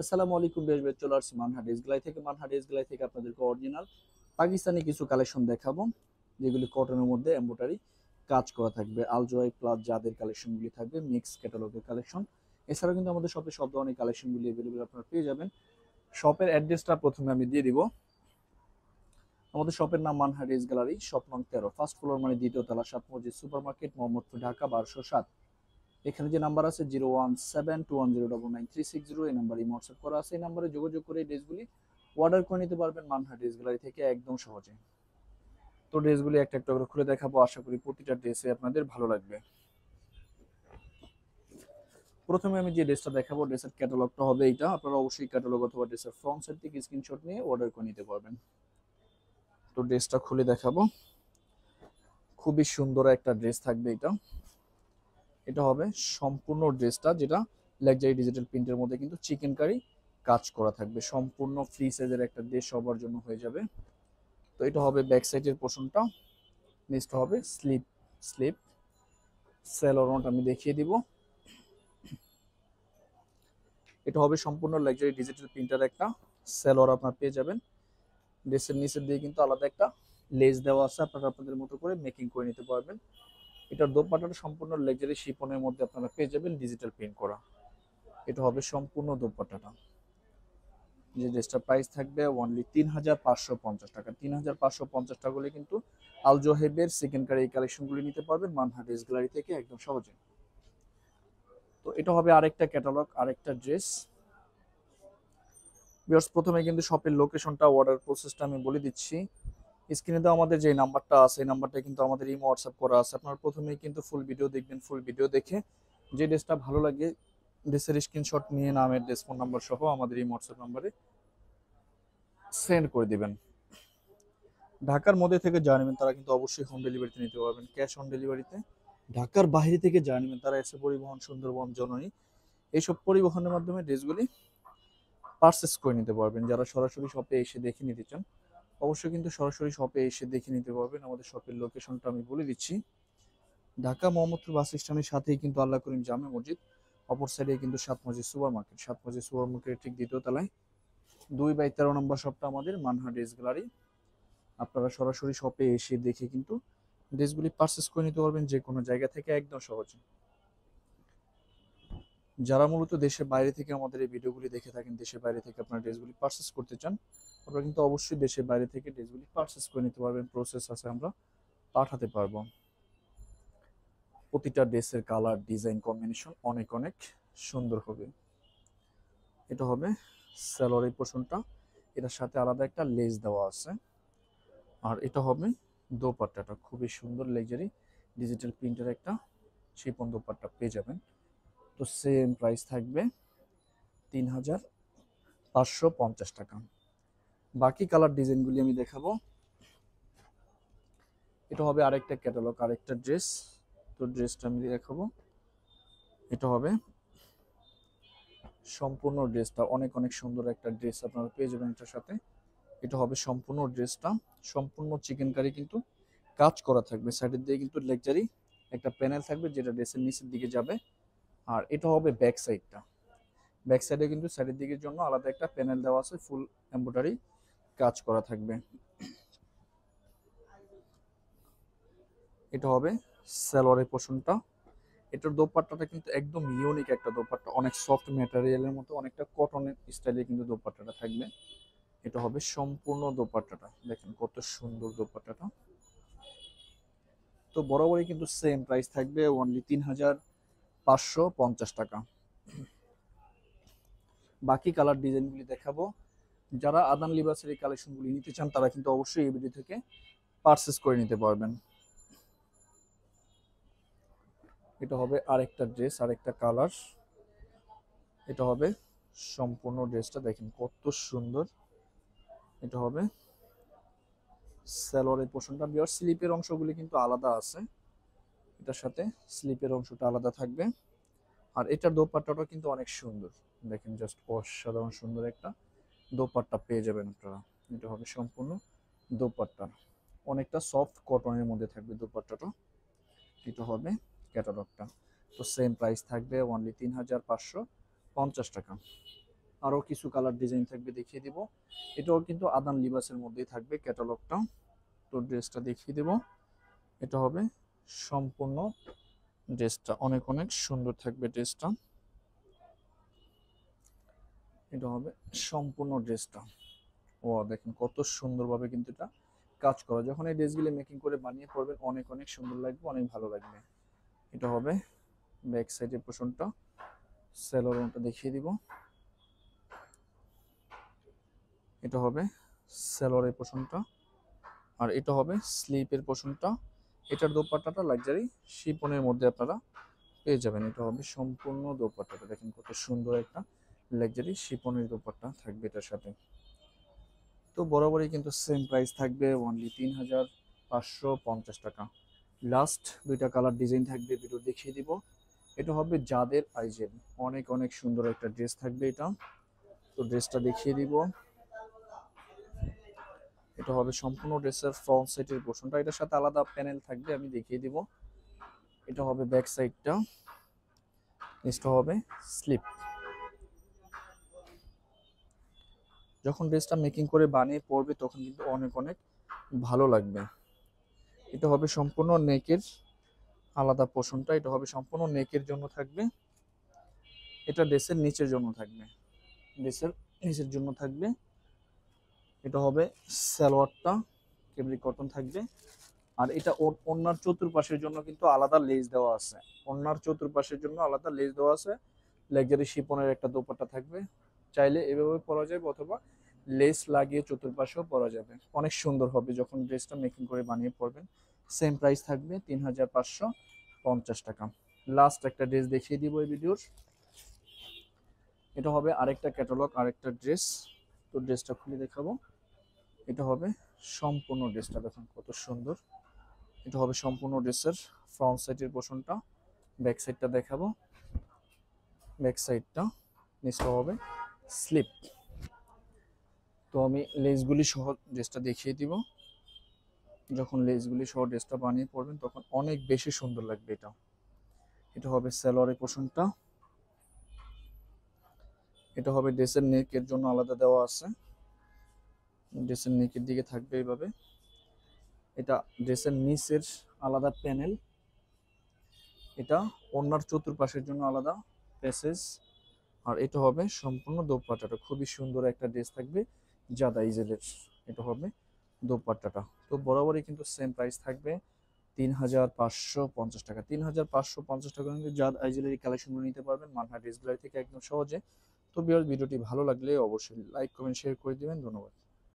আসসালামু আলাইকুম বেশ চলে আসছি মানহা ড্রেস গ্যালারি থেকে আপনাদেরকে অরিজিনাল পাকিস্তানি কিছু কালেকশন দেখাবো, যেগুলি কটনের মধ্যে এমব্রয়ডারি কাজ করা থাকবে। আলজোয়াই প্লাস যাদের কালেকশনগুলি থাকবে মিক্স ক্যাটালগের কালেকশন। এছাড়াও কিন্তু আমাদের শপে সব ধরনের কালেকশনগুলি অ্যাভেলেবেল আপনারা পেয়ে যাবেন। শপের অ্যাড্রেসটা প্রথমে আমি দিয়ে দিব। আমাদের শপের নাম মানহা ড্রেস গ্যালারি, শপ নং 13, ফার্স্ট ফ্লোর মানে দ্বিতীয় তলা, সাত মসজিদ সুপার মার্কেট, মোহাম্মদপুর, ঢাকা 1207। এখানে যে নাম্বার আছে 01721099360, এই নাম্বারে হোয়াটসঅ্যাপ করা আছে। এই নাম্বারে যোগাযোগ করে ড্রেসগুলি অর্ডার করে নিতে পারবেন মানহা ড্রেস গ্যালারি থেকে একদম সহজে। তো ড্রেসগুলি একটা একটা করে খুলে দেখাবো, আশা করি প্রতিটা ড্রেসে আপনাদের ভালো লাগবে। প্রথমে আমি যে ড্রেসটা দেখাবো, ড্রেসের ক্যাটালগটা হবে এইটা। আপনারা অবশ্যই ক্যাটালগ অথবা ড্রেসের ফ্রন্ট সাইড থেকে স্ক্রিনশট নিয়ে অর্ডার করে নিতে পারবেন। তো ড্রেসটা খুলে দেখাবো, খুবই সুন্দর একটা ড্রেস থাকবে এটা। এটা হবে সম্পূর্ণ ড্রেসটা, যেটা লাক্সারি ডিজিটাল প্রিন্টের মধ্যে কিন্তু চিকেন কারি কাজ করা থাকবে। সম্পূর্ণ ফ্রি সাইজের একটা ড্রেস সবার জন্য হয়ে যাবে। তো এটা হবে ব্যাক সাইডের পোর্শনটা। নেক্সট হবে স্লিপ স্লিপ সেলরনট আমি দেখিয়ে দিব। এটা হবে সম্পূর্ণ লাক্সারি ডিজিটাল প্রিন্টার একটা সেলর আপনারা পেয়ে যাবেন। ড্রেসের নিচের দিয়ে কিন্তু আলাদা একটা লেস দেওয়া আছে, আপনারা আপনাদের মতো করে মেকিং করে নিতে পারবেন। এটার দোপাট্টাটা সম্পূর্ণ লাক্সারি শিফনের মধ্যে আপনারা পেয়ে যাবেন, ডিজিটাল প্রিন্ট করা। এটা হবে সম্পূর্ণ দোপাট্টাটা। যে ড্রেসটার প্রাইস থাকবে অনলি 3550 টাকা। 3550 টাকা হলে কিন্তু আল জোহেবের সেকেন্ড কার এই কালেকশনগুলি নিতে পারবেন মানহা ড্রেস গ্যালারি থেকে একদম সহজে। তো এটা হবে আরেকটা ক্যাটালগ, আরেকটা ড্রেস। ভিউয়ার্স, প্রথমে কিন্তু শপের লোকেশনটা, অর্ডার প্রসেসটা আমি বলে দিচ্ছি। স্ক্রিনে তো আমাদের যে নাম্বারটা আছে, এই নাম্বারটা কিন্তু আমাদের ইমো হোয়াটসঅ্যাপ করা আছে। আপনারা প্রথমেই কিন্তু ফুল ভিডিও দেখবেন, ফুল ভিডিও দেখে যে ড্রেসটা ভালো লাগে ড্রেসের স্ক্রিনশট নিয়ে নামের ড্রেস ফোন নাম্বার সহ আমাদের ইমো হোয়াটসঅ্যাপ নাম্বারে সেন্ড করে দিবেন। ঢাকার মধ্যে থেকে যারা নেবেন তারা কিন্তু অবশ্যই হোম ডেলিভারিতে নিতে পারবেন, ক্যাশ অন ডেলিভারিতে। ঢাকার বাইরে থেকে যারা নেবেন তারা এসে পরিবহন, সুন্দরবন, জননী এইসব পরিবহনের মাধ্যমে ড্রেসগুলি পারচেস করে নিতে পারবেন। যারা সরাসরি শপে এসে দেখে নিতে চান অবশ্যই কিন্তু সরাসরি শপে এসে দেখে নিতে পারবেন। আমাদের শপের লোকেশনটা আমি বলে দিচ্ছি। ঢাকা মোহাম্মদপুর বাস স্ট্যান্ডের সাথেই কিন্তু আল্লাহ করিম জামে মসজিদ, অপর সাইডে কিন্তু সাত মসজিদ সুপার মার্কেট। সাত মসজিদ সুপার মার্কেটের ঠিক দ্বিতীয় তলায় 2/13 নম্বর শপটা আমাদের মানহা ড্রেস গ্যালারি। আপনারা সরাসরি শপে এসে দেখে কিন্তু ড্রেসগুলি পারচেস করে নিতে পারবেন যে কোনো জায়গা থেকে একদম সহজে। যারা মূলত দেশের বাইরে থেকে আমাদের এই ভিডিওগুলি দেখে থাকেন, দেশের বাইরে থেকে আপনারা ড্রেসগুলি পারচেস করতে চান, আপনারা কিন্তু অবশ্যই দেশের বাইরে থেকে ড্রেসগুলি পারচেস করে নিতে পারবেন। প্রসেস আছে, আমরা পাঠাতে পারবো। প্রতিটা ড্রেসের কালার, ডিজাইন, কম্বিনেশন অনেক অনেক সুন্দর হবে। এটা হবে স্যালোয়ারের পোর্শনটা, এটার সাথে আলাদা একটা লেস দেওয়া আছে। আর এটা হবে দোপাট্টাটা, খুবই সুন্দর লাক্সারি ডিজিটাল প্রিন্টের একটা শিফন দোপাট্টা পেয়ে যাবেন। তো সেম প্রাইস থাকবে 3550 টাকা। বাকি কালার ডিজাইনগুলি আমি দেখাবো। এটা হবে আরেকটা ক্যাটালগ, আরেকটা ড্রেস। তো ড্রেসটা আমি দেখাবো। এটা হবে সম্পূর্ণ ড্রেসটা, অনেক অনেক সুন্দর একটা ড্রেস আপনারা পেয়ে যাবেন এটার সাথে। এটা হবে সম্পূর্ণ ড্রেসটা, সম্পূর্ণ চিকেন কারি কিন্তু কাজ করা থাকবে। সাইডের দিকে কিন্তু লাক্সারি একটা প্যানেল থাকবে যেটা ড্রেসের নিচের দিকে যাবে। আর এটা হবে ব্যাক সাইডটা। ব্যাক সাইডে কিন্তু সাইডের দিকের জন্য আলাদা একটা প্যানেল দেওয়া আছে, ফুল এমব্রয়ডারি কাজ করা থাকবে। এটা হবে সালোয়ারের পোর্শনটা। এটার দোপাট্টাটা কিন্তু একদম ইউনিক একটা দোপাট্টা, অনেক সফট ম্যাটেরিয়ালের মতো, অনেকটা কটনের স্টাইলে কিন্তু দোপাট্টাটা থাকবে। এটা হবে সম্পূর্ণ দোপাট্টাটা, দেখেন কত সুন্দর দোপাট্টাটা। তো বরাবরই কিন্তু সেম প্রাইস থাকবে অনলি 3550 টাকা। বাকি কালার ডিজাইনগুলি দেখাবো। যারা আদান লিবাসের এই কালেকশনগুলি নিতে চান তারা কিন্তু অবশ্যই এই ভিডিও থেকে পারচেস করে নিতে পারবেন। এটা হবে আরেকটা ড্রেস, আরেকটা কালার। এটা হবে সম্পূর্ণ ড্রেসটা, দেখেন কত সুন্দর। এটা হবে সালোয়ারের পোর্শনটা। বিয়ার স্লিপের অংশগুলি কিন্তু আলাদা আছে, এটার সাথে স্লিপের অংশটা আলাদা থাকবে। আর এটার দোপাট্টাটা কিন্তু অনেক সুন্দর, দেখেন জাস্ট অসাধারণ সুন্দর একটা দোপাট্টা পেয়ে যাবেন আপনারা। এটা হবে সম্পূর্ণ দোপাট্টা, অনেকটা সফট কটনের মধ্যে থাকবে দোপাট্টাটা। এটা হবে ক্যাটালগটা। তো সেম প্রাইস থাকবে অনলি 3550 টাকা। আরো কিছু কালার ডিজাইন থাকবে, দেখিয়ে দিব। এটাও কিন্তু আদান লিবাসের মধ্যেই থাকবে ক্যাটালগটা। তো ড্রেসটা দেখিয়ে দেব। এটা হবে সম্পূর্ণ ড্রেসটা, অনেক অনেক সুন্দর থাকবে ড্রেসটা। এটা হবে সম্পূর্ণ ড্রেসটা। ও দেখেন কত সুন্দরভাবে কিন্তু এটা কাজ করা। যখন এই ড্রেসগুলো মেকিং করে বানিয়ে পরবেন অনেক অনেক সুন্দর লাগবে, অনেক ভালো লাগবে। এটা হবে ব্যাক সাইডের পোর্শনটা, সেলোয়ারটা দেখিয়ে দিব। এটা হবে সেলোয়ারের পোর্শনটা, আর এটা হবে স্লিপের পোর্শনটা। এটার দোপাট্টাটা লাক্সারি শিপনের মধ্যে আপনারা পেয়ে যাবেন। এটা হবে সম্পূর্ণ দোপাট্টাটা, দেখেন কত সুন্দর একটা লাক্সারি শিপনের দোপাট্টা থাকবে এটার সাথে। তো বরাবরই কিন্তু সেম প্রাইস থাকবে, অনলি 3550 টাকা। লাস্ট দুইটা কালার ডিজাইন থাকবে, ভিডিও দেখিয়ে দিব। এটা হবে যাদের আইজেল, অনেক অনেক সুন্দর একটা ড্রেস থাকবে এটা। তো ড্রেসটা দেখিয়ে দিব। এটা হবে সম্পূর্ণ ড্রেসের ফ্রন্ট সাইডের পোর্শনটা, এটার সাথে আলাদা প্যানেল থাকবে, আমি দেখিয়ে দিব। এটা হবে ব্যাক সাইডটা, নিচটা হবে স্লিপ। যখন ড্রেসটা মেকিং করে বানিয়ে পরবে তখন কিন্তু অনেক অনেক ভালো লাগবে। এটা হবে সম্পূর্ণ নেকের আলাদা পোর্শনটা, এটা হবে সম্পূর্ণ নেকের জন্য থাকবে। এটা ড্রেসের নিচের জন্য থাকবে, ড্রেসের নিচের জন্য থাকবে। এটা হবে সালোয়ারটা, কেবলি কটন থাকবে। আর এটা ওড়নার চতুর্পাশের জন্য কিন্তু আলাদা লেস দেওয়া আছে, ওড়নার চতুর্পাশের জন্য আলাদা লেস দেওয়া আছে। লাক্সারি শিপনের একটা দোপাট্টা থাকবে, চাইলে এভাবে পরা যাবে অথবা লেস লাগিয়ে চতুর্পাশেও পরা যাবে, অনেক সুন্দর হবে যখন ড্রেসটা মেকিং করে বানিয়ে পরবেন। সেম প্রাইস থাকবে 3550 টাকা। লাস্ট একটা ড্রেস দেখিয়ে দিব এই ভিডিওর। এটা হবে আরেকটা ক্যাটালগ, আরেকটা ড্রেস। তো ড্রেসটা খুলে দেখাবো। এটা হবে সম্পূর্ণ ড্রেসটা, দেখুন কত সুন্দর। এটা হবে সম্পূর্ণ ড্রেসের ফ্রন্ট সাইডের পোর্শনটা, ব্যাক সাইডটা দেখাবো। ব্যাক সাইডটা, নিচটা হবে স্লিপ। তো আমি লেসগুলি সহ ড্রেসটা দেখিয়ে দিব। যখন লেসগুলি সহ ড্রেসটা বানিয়ে পরবেন তখন অনেক বেশি সুন্দর লাগবে এটা। এটা হবে সালোয়ারের পোর্শনটা। এটা হবে ড্রেসের নেকের জন্য আলাদা দেওয়া আছে, ড্রেসের নেকের দিকে থাকবে এইভাবে। এটা ড্রেসের নিচের আলাদা প্যানেল। এটা ওড়নার চতুর্পাশের জন্য আলাদা প্যাসেজ। আর এটা হবে সম্পূর্ণ দোপাট্টাটা, খুবই সুন্দর একটা ড্রেস থাকবে জাদা ইজেলের। এটা হবে দোপাট্টাটা। তো বরাবরই কিন্তু সেম প্রাইস থাকবে 3550 টাকা। 3550 টাকা কিন্তু জাদ আইজেলের কালেকশনগুলো নিতে পারবেন মানহা ড্রেস গ্যালারি থেকে একদম সহজে। তো ভিডিওটি ভালো লাগলে অবশ্যই লাইক কমেন্ট শেয়ার করে দিবেন। ধন্যবাদ।